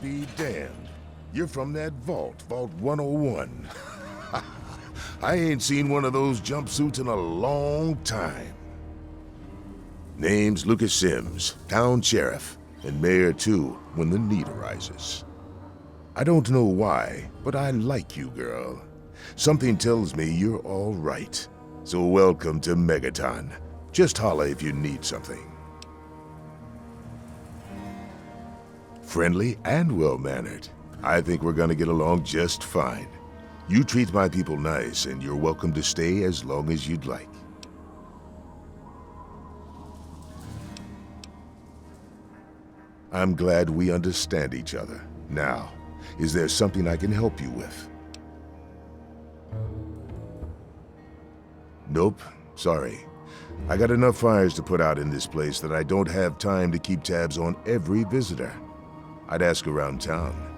be damned. You're from that vault, Vault 101. I ain't seen one of those jumpsuits in a long time. Name's Lucas Sims, town sheriff, and mayor too, when the need arises. I don't know why, but I like you, girl. Something tells me you're all right. So welcome to Megaton. Just holla if you need something. Friendly and well-mannered. I think we're gonna get along just fine. You treat my people nice, and you're welcome to stay as long as you'd like. I'm glad we understand each other. Now, is there something I can help you with? Nope, sorry. I got enough fires to put out in this place that I don't have time to keep tabs on every visitor. I'd ask around town.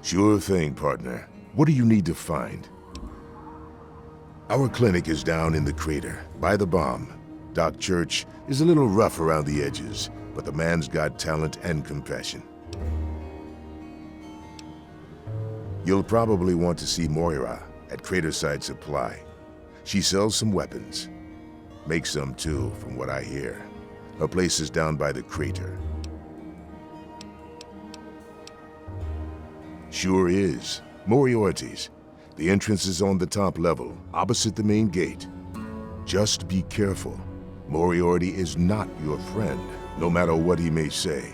Sure thing, partner. What do you need to find? Our clinic is down in the crater, by the bomb. Doc Church is a little rough around the edges, but the man's got talent and compassion. You'll probably want to see Moira at Craterside Supply. She sells some weapons. Makes some too, from what I hear. Her place is down by the crater. Sure is. Moriarty's. The entrance is on the top level, opposite the main gate. Just be careful. Moriarty is not your friend, no matter what he may say.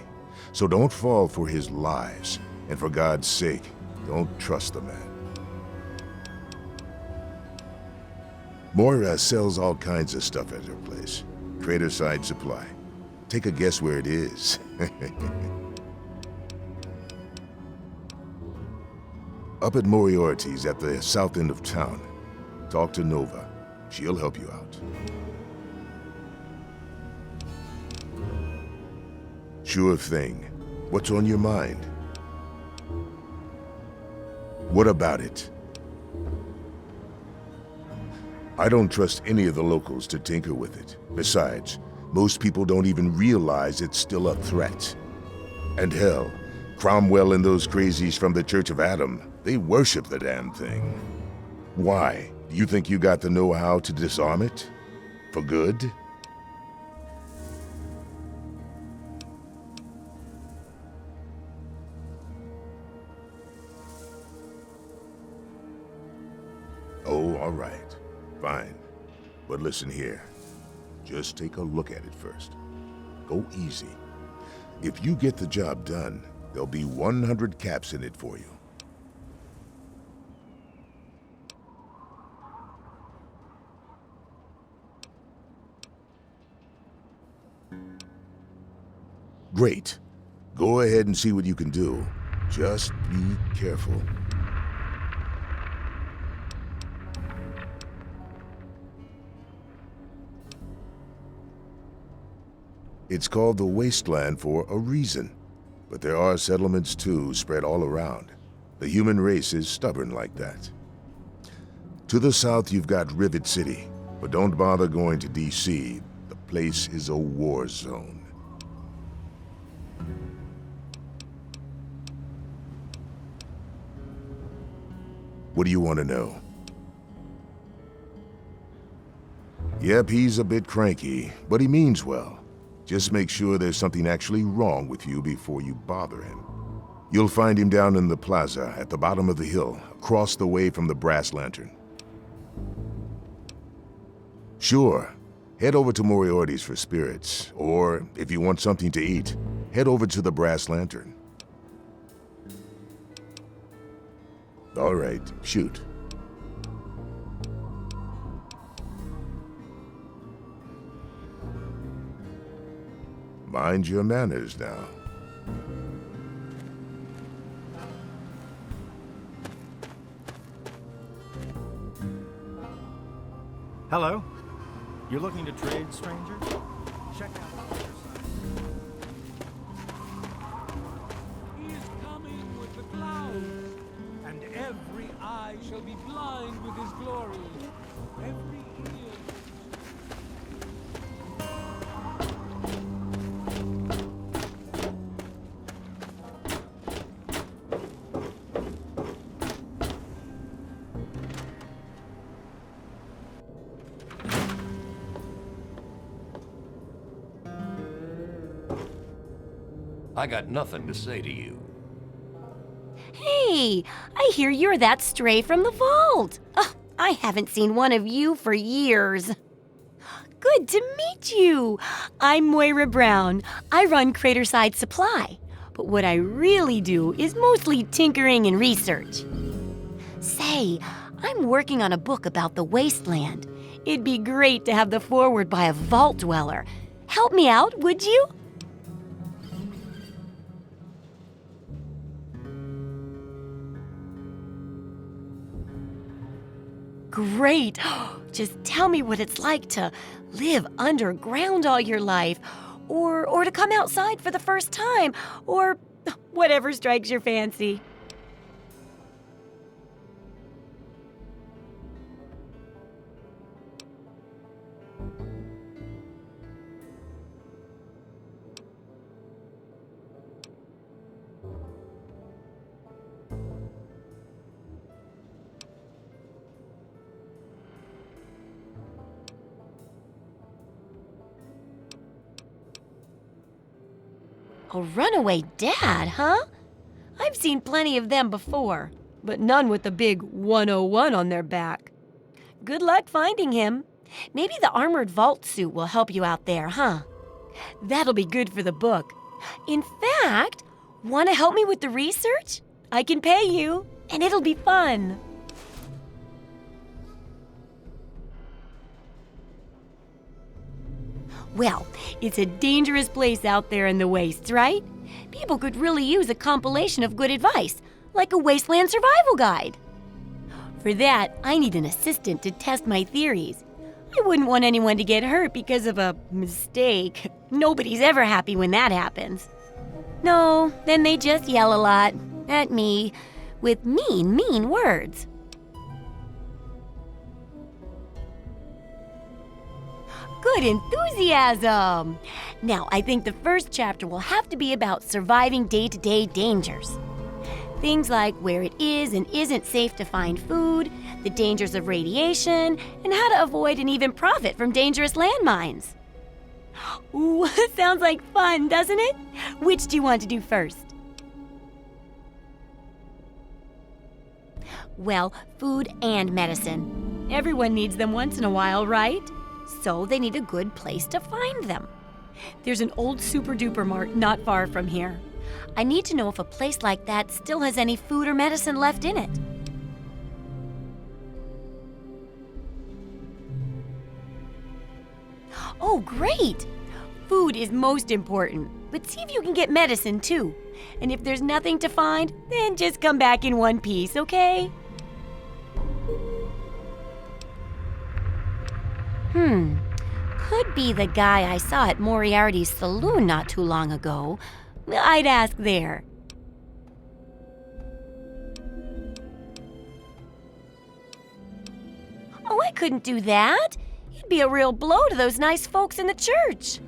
So don't fall for his lies. And for God's sake, don't trust the man. Moira sells all kinds of stuff at her place. Craterside Supply. Take a guess where it is. Up at Moriarty's at the south end of town. Talk to Nova. She'll help you out. Sure thing. What's on your mind? What about it? I don't trust any of the locals to tinker with it. Besides, most people don't even realize it's still a threat. And hell, Cromwell and those crazies from the Church of Adam, they worship the damn thing. Why? Do you think you got the know-how to disarm it? For good? Oh, all right. Fine. But listen here. Just take a look at it first. Go easy. If you get the job done, there'll be 100 caps in it for you. Great. Go ahead and see what you can do. Just be careful. It's called the Wasteland for a reason. But there are settlements too, spread all around. The human race is stubborn like that. To the south you've got Rivet City, but don't bother going to DC. The place is a war zone. What do you want to know? Yep, he's a bit cranky, but he means well. Just make sure there's something actually wrong with you before you bother him. You'll find him down in the plaza at the bottom of the hill, across the way from the Brass Lantern. Sure, head over to Moriarty's for spirits, or if you want something to eat, head over to the Brass Lantern. All right, shoot. Mind your manners now. Hello? You're looking to trade, stranger? Check out our other side. He is coming with the clouds, and every eye shall be blind with his glory. Every ear. I got nothing to say to you. Hey, I hear you're that stray from the vault. Oh, I haven't seen one of you for years. Good to meet you. I'm Moira Brown. I run Craterside Supply. But what I really do is mostly tinkering and research. Say, I'm working on a book about the wasteland. It'd be great to have the foreword by a vault dweller. Help me out, would you? Great. Just tell me what it's like to live underground all your life, or to come outside for the first time, or whatever strikes your fancy. A runaway dad, huh? I've seen plenty of them before, but none with the big 101 on their back. Good luck finding him. Maybe the armored vault suit will help you out there, huh? That'll be good for the book. In fact, want to help me with the research? I can pay you, and it'll be fun. Well, it's a dangerous place out there in the wastes, right? People could really use a compilation of good advice, like a wasteland survival guide. For that, I need an assistant to test my theories. I wouldn't want anyone to get hurt because of a mistake. Nobody's ever happy when that happens. No, then they just yell a lot at me with mean words. Good enthusiasm! Now, I think the first chapter will have to be about surviving day-to-day dangers. Things like where it is and isn't safe to find food, the dangers of radiation, and how to avoid and even profit from dangerous landmines. Ooh, sounds like fun, doesn't it? Which do you want to do first? Well, food and medicine. Everyone needs them once in a while, right? So they need a good place to find them. There's an old super-duper mart not far from here. I need to know if a place like that still has any food or medicine left in it. Oh, great! Food is most important, but see if you can get medicine too. And if there's nothing to find, then just come back in one piece, okay? Could be the guy I saw at Moriarty's saloon not too long ago. I'd ask there. Oh, I couldn't do that. It'd be a real blow to those nice folks in the church.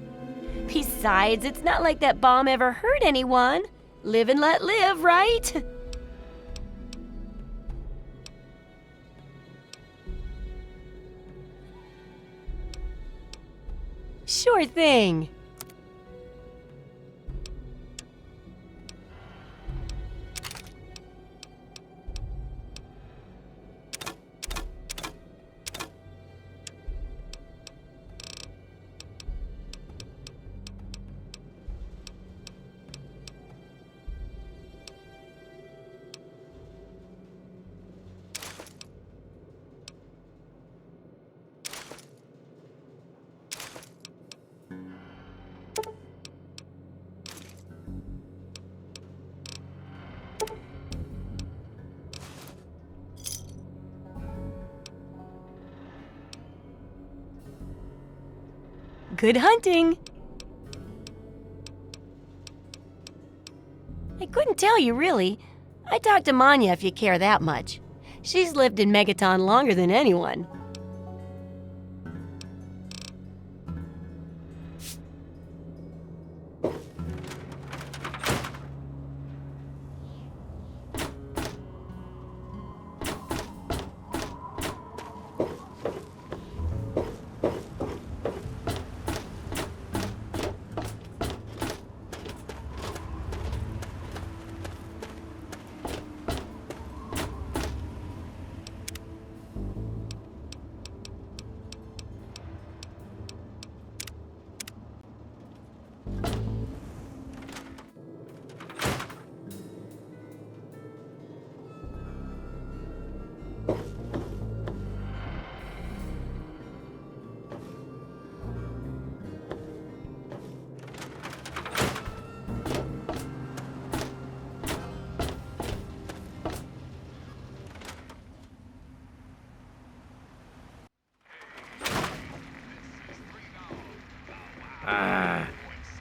Besides, it's not like that bomb ever hurt anyone. Live and let live, right? Sure thing. Good hunting! I couldn't tell you, really. I'd talk to Manya if you care that much. She's lived in Megaton longer than anyone.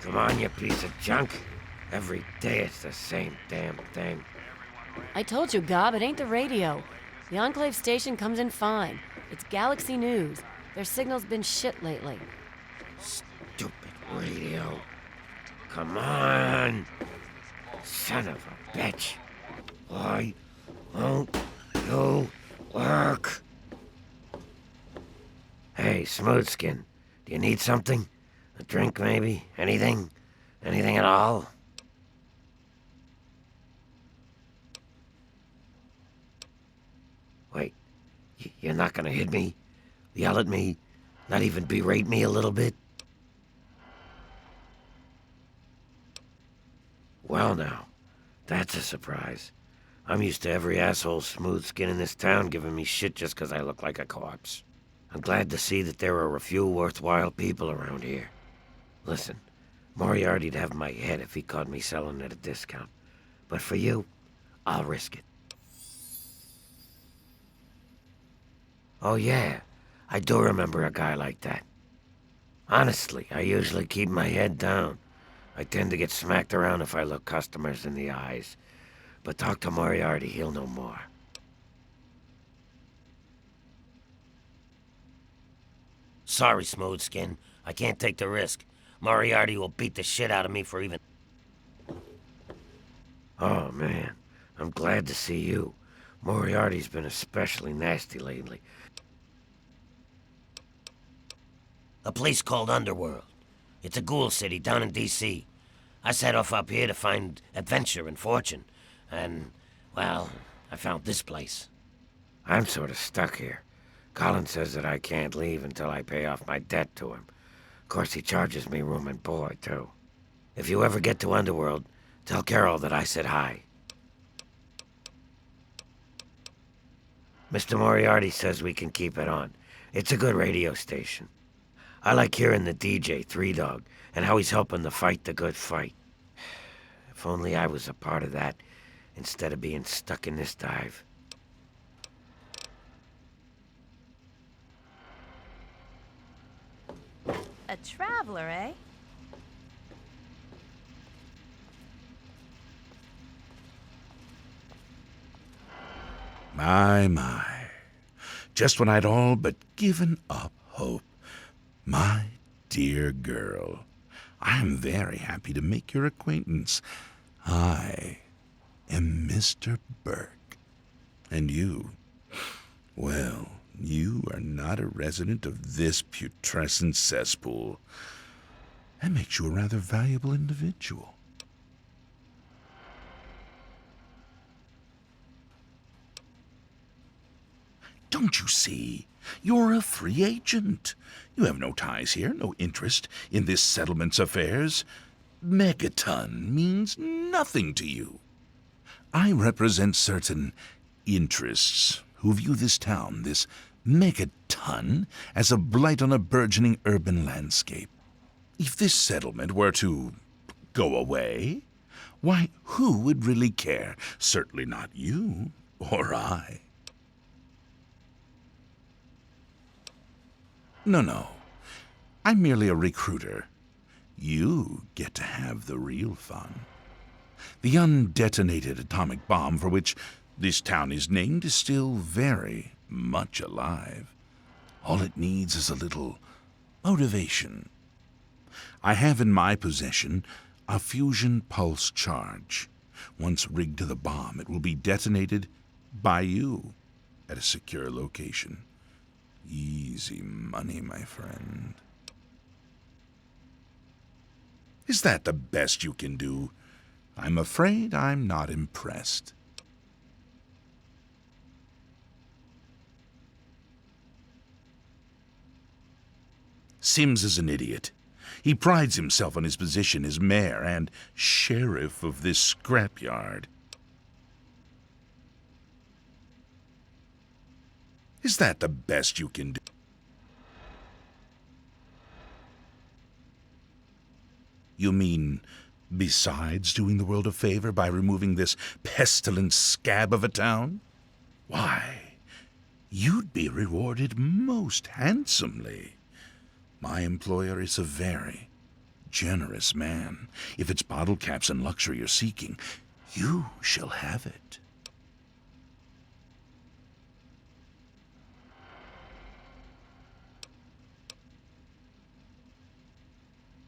Come on, you piece of junk. Every day it's the same damn thing. I told you, Gob, it ain't the radio. The Enclave station comes in fine. It's Galaxy News. Their signal's been shit lately. Stupid radio. Come on. Son of a bitch. Why won't you work? Hey, Smoothskin, do you need something? A drink, maybe? Anything? Anything at all? Wait, you're not gonna hit me? Yell at me? Not even berate me a little bit? Well now, that's a surprise. I'm used to every asshole Smoothskin in this town giving me shit just 'cause I look like a corpse. I'm glad to see that there are a few worthwhile people around here. Listen, Moriarty'd have my head if he caught me selling at a discount. But for you, I'll risk it. Oh yeah, I do remember a guy like that. Honestly, I usually keep my head down. I tend to get smacked around if I look customers in the eyes. But talk to Moriarty, he'll know more. Sorry, Smoothskin. I can't take the risk. Moriarty will beat the shit out of me for even... Oh, man. I'm glad to see you. Moriarty's been especially nasty lately. A place called Underworld. It's a ghoul city down in D.C. I set off up here to find adventure and fortune. And, well, I found this place. I'm sort of stuck here. Colin says that I can't leave until I pay off my debt to him. Of course, he charges me room and board, too. If you ever get to Underworld, tell Carol that I said hi. Mr. Moriarty says we can keep it on. It's a good radio station. I like hearing the DJ, Three Dog, and how he's helping to fight the good fight. If only I was a part of that, instead of being stuck in this dive. A traveler, eh? My. Just when I'd all but given up hope. My dear girl, I am very happy to make your acquaintance. I am Mr. Burke. And you, well, you are not a resident of this putrescent cesspool. That makes you a rather valuable individual. Don't you see? You're a free agent. You have no ties here, no interest in this settlement's affairs. Megaton means nothing to you. I represent certain interests who view this town, this Megaton, as a blight on a burgeoning urban landscape. If this settlement were to go away, why, who would really care? Certainly not you or I. No. I'm merely a recruiter. You get to have the real fun. The undetonated atomic bomb for which this town is named is still very much alive. All it needs is a little motivation. I have in my possession a fusion pulse charge. Once rigged to the bomb, it will be detonated by you at a secure location. Easy money, my friend. Is that the best you can do? I'm afraid I'm not impressed. Sims is an idiot. He prides himself on his position as mayor and sheriff of this scrapyard. Is that the best you can do? You mean, besides doing the world a favor by removing this pestilent scab of a town? Why, you'd be rewarded most handsomely. My employer is a very generous man. If it's bottle caps and luxury you're seeking, you shall have it.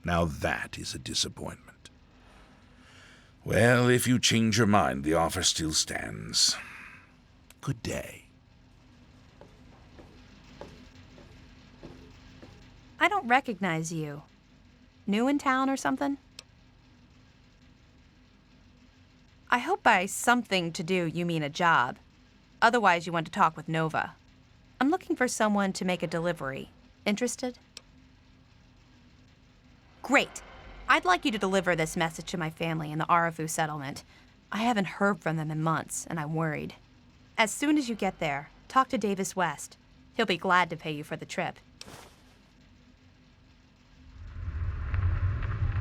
Now that is a disappointment. Well, if you change your mind, the offer still stands. Good day. I don't recognize you. New in town or something? I hope by something to do you mean a job. Otherwise, you want to talk with Nova. I'm looking for someone to make a delivery. Interested? Great. I'd like you to deliver this message to my family in the Arafu settlement. I haven't heard from them in months, and I'm worried. As soon as you get there, talk to Davis West. He'll be glad to pay you for the trip.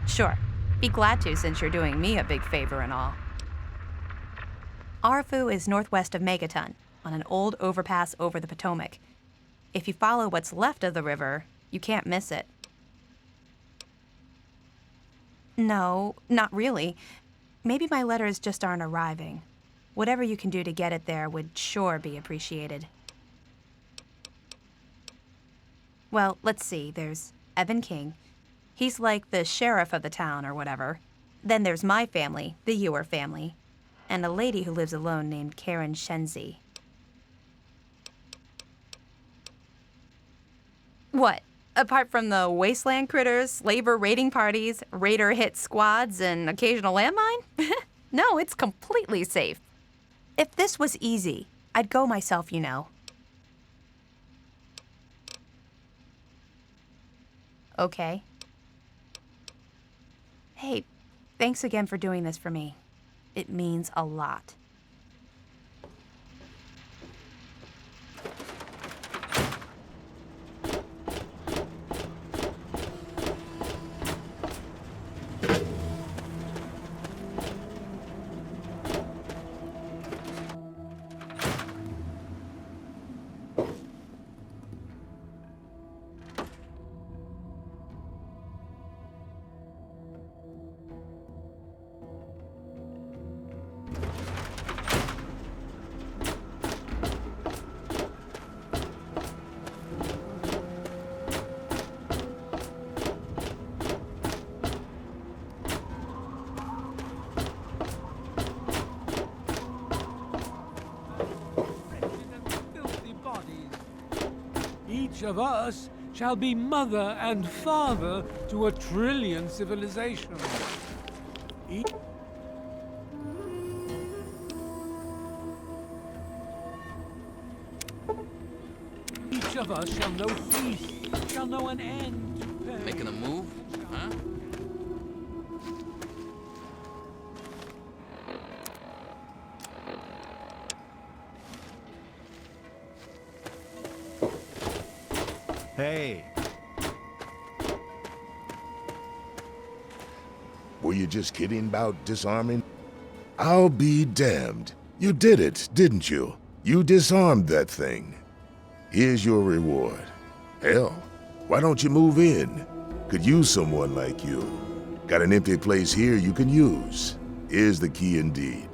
Sure. Be glad to, since you're doing me a big favor and all. Arafu is northwest of Megaton, on an old overpass over the Potomac. If you follow what's left of the river, you can't miss it. No, not really. Maybe my letters just aren't arriving. Whatever you can do to get it there would sure be appreciated. Well, let's see. There's Evan King. He's like the sheriff of the town or whatever. Then there's my family, the Ewer family, and a lady who lives alone named Karen Shenzi. What? Apart from the wasteland critters, slaver raiding parties, raider hit squads, and occasional landmine? No, it's completely safe. If this was easy, I'd go myself, you know. Okay. Hey, thanks again for doing this for me. It means a lot. Each of us shall be mother and father to 1 trillion civilizations. Each of us shall know peace, shall know an end to pain. Making a move? Huh? Hey, Were you just kidding about disarming? I'll be damned. You did it, didn't you? You disarmed that thing. Here's your reward. Hell, why don't you move in? Could use someone like you. Got an empty place here you can use. Here's the key indeed.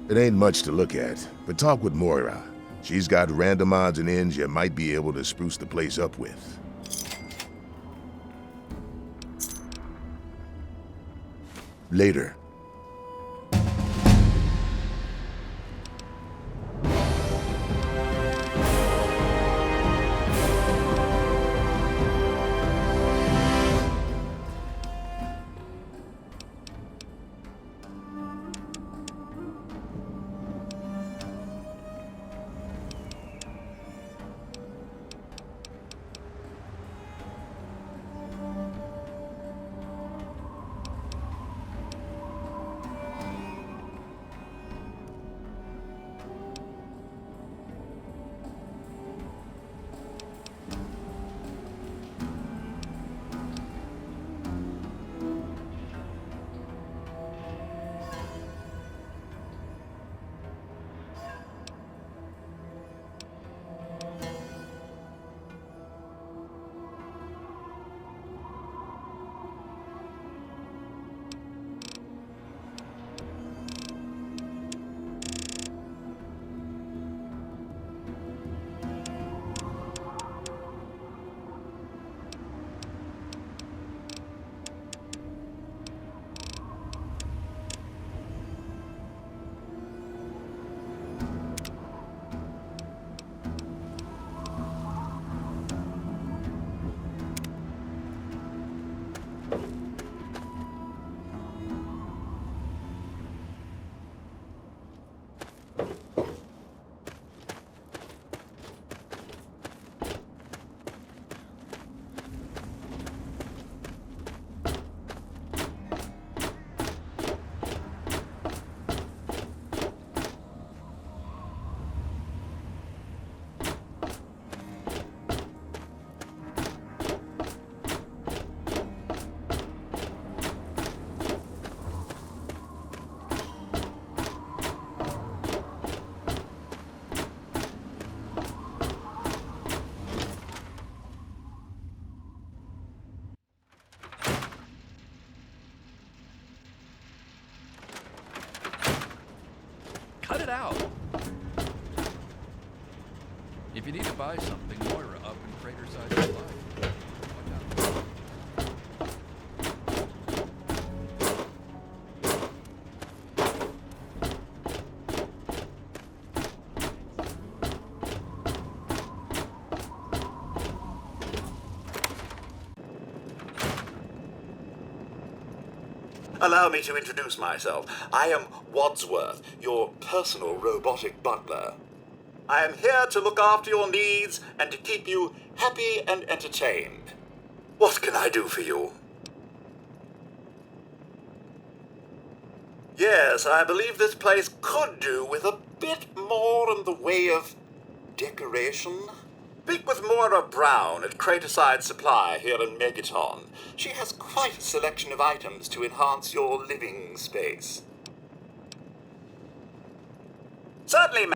It ain't much to look at, but talk with Moira. She's got random odds and ends you might be able to spruce the place up with. Later. out. If you need to buy something, Moira up in Craterside Supply. Watch out. Allow me to introduce myself. I am Wadsworth, your personal robotic butler. I am here to look after your needs and to keep you happy and entertained. What can I do for you? Yes, I believe this place could do with a bit more in the way of decoration. Speak with Moira Brown at Craterside Supply here in Megaton. She has quite a selection of items to enhance your living space. Certainly, ma'am.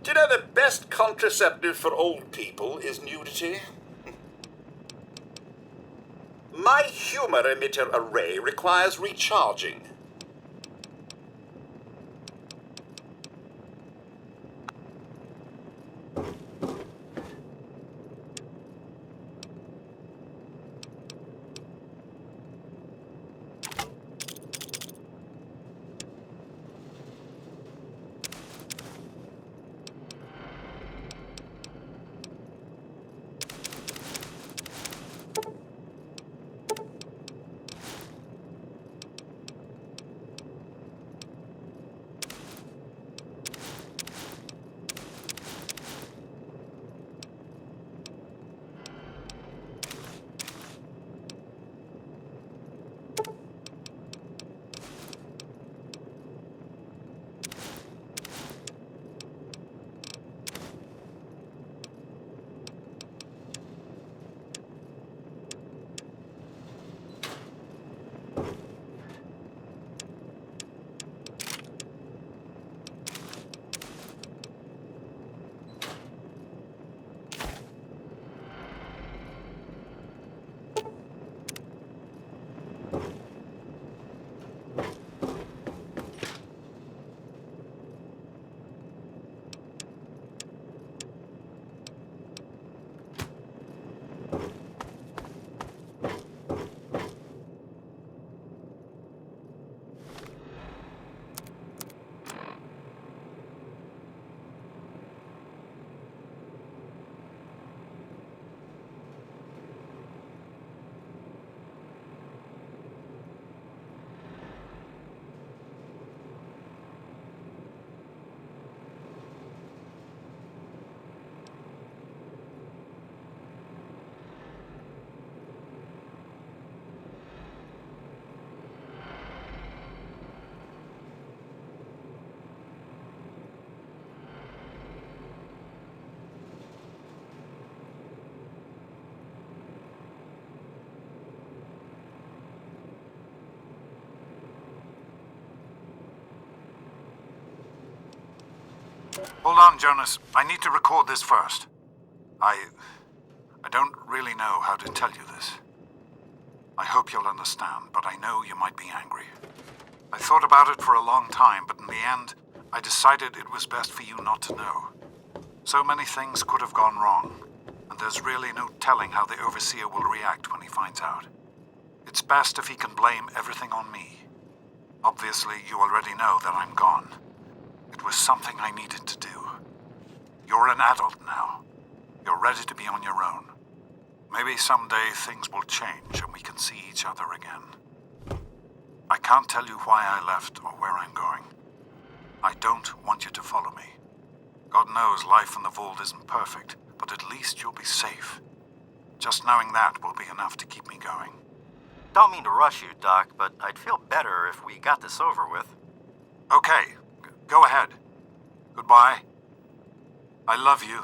Do you know the best contraceptive for old people is nudity? My humor emitter array requires recharging. Hold on, Jonas. I need to record this first. I don't really know how to tell you this. I hope you'll understand, but I know you might be angry. I thought about it for a long time, but in the end, I decided it was best for you not to know. So many things could have gone wrong, and there's really no telling how the Overseer will react when he finds out. It's best if he can blame everything on me. Obviously, you already know that I'm gone. It was something I needed to do. You're an adult now. You're ready to be on your own. Maybe someday things will change and we can see each other again. I can't tell you why I left or where I'm going. I don't want you to follow me. God knows life in the vault isn't perfect, but at least you'll be safe. Just knowing that will be enough to keep me going. Don't mean to rush you, Doc, but I'd feel better if we got this over with. Okay, go ahead. Goodbye. I love you.